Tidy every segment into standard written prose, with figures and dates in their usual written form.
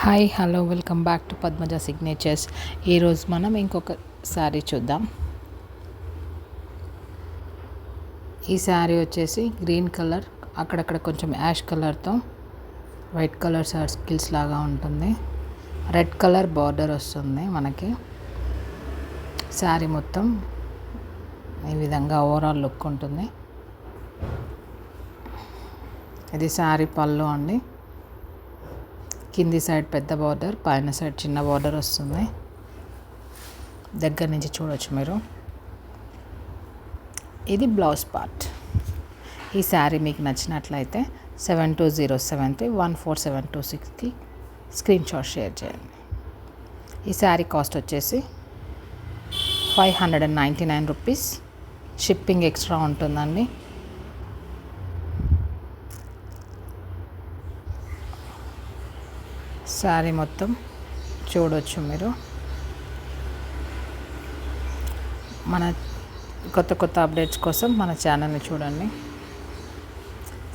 Hi hello welcome back to Padmaja signatures. ఈరోజు మనం ఇంకొక శారీ చూద్దాం. ఈ శారీ వచ్చేసి గ్రీన్ కలర్, అక్కడక్కడ కొంచెం యాష్ కలర్తో వైట్ కలర్ సర్కిల్స్ లాగా ఉంటుంది. రెడ్ కలర్ బార్డర్ వస్తుంది మనకి. శారీ మొత్తం ఈ విధంగా ఓవరాల్ లుక్ ఉంటుంది. ఇది శారీ పళ్ళు అండి. కింది సైడ్ పెద్ద బార్డర్, పైన సైడ్ చిన్న బార్డర్ వస్తుంది. దగ్గర నుంచి చూడొచ్చు మీరు. ఇది బ్లౌజ్ పార్ట్. ఈ శారీ మీకు నచ్చినట్లయితే 7207314726కి స్క్రీన్ షాట్ షేర్ చేయండి. ఈ శారీ కాస్ట్ వచ్చేసి 599 రూపీస్. షిప్పింగ్ ఎక్స్ట్రా ఉంటుందండి. శారీ మొత్తం చూడొచ్చు మీరు. మన కొత్త అప్డేట్స్ కోసం మన ఛానల్ని చూడండి.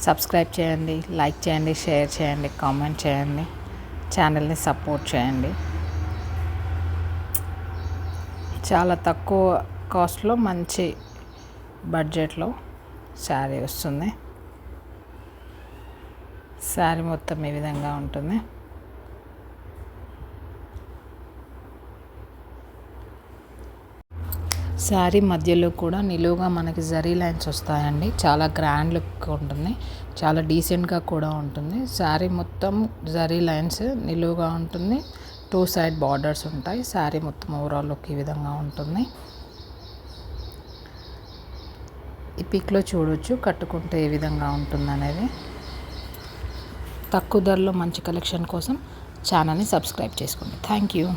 సబ్స్క్రైబ్ చేయండి, లైక్ చేయండి, షేర్ చేయండి, కామెంట్ చేయండి. ఛానల్ని సపోర్ట్ చేయండి. చాలా తక్కువ కాస్ట్లో మంచి బడ్జెట్లో శారీ వస్తుంది. శారీ మొత్తం ఈ విధంగా ఉంటుంది. శారీ మధ్యలో కూడా నిలువుగా మనకి జరీ లైన్స్ వస్తాయండి. చాలా గ్రాండ్ లుక్ ఉంటుంది, చాలా డీసెంట్గా కూడా ఉంటుంది. శారీ మొత్తం జరీ లైన్స్ నిలువుగా ఉంటుంది. 2 సైడ్ బార్డర్స్ ఉంటాయి. శారీ మొత్తం ఓవరాల్ లుక్ ఈ విధంగా ఉంటుంది. ఈ పిక్లో చూడొచ్చు కట్టుకుంటే ఏ విధంగా ఉంటుంది అనేది. తక్కువ ధరలో మంచి కలెక్షన్ కోసం ఛానల్ని సబ్స్క్రైబ్ చేసుకోండి. Thank you.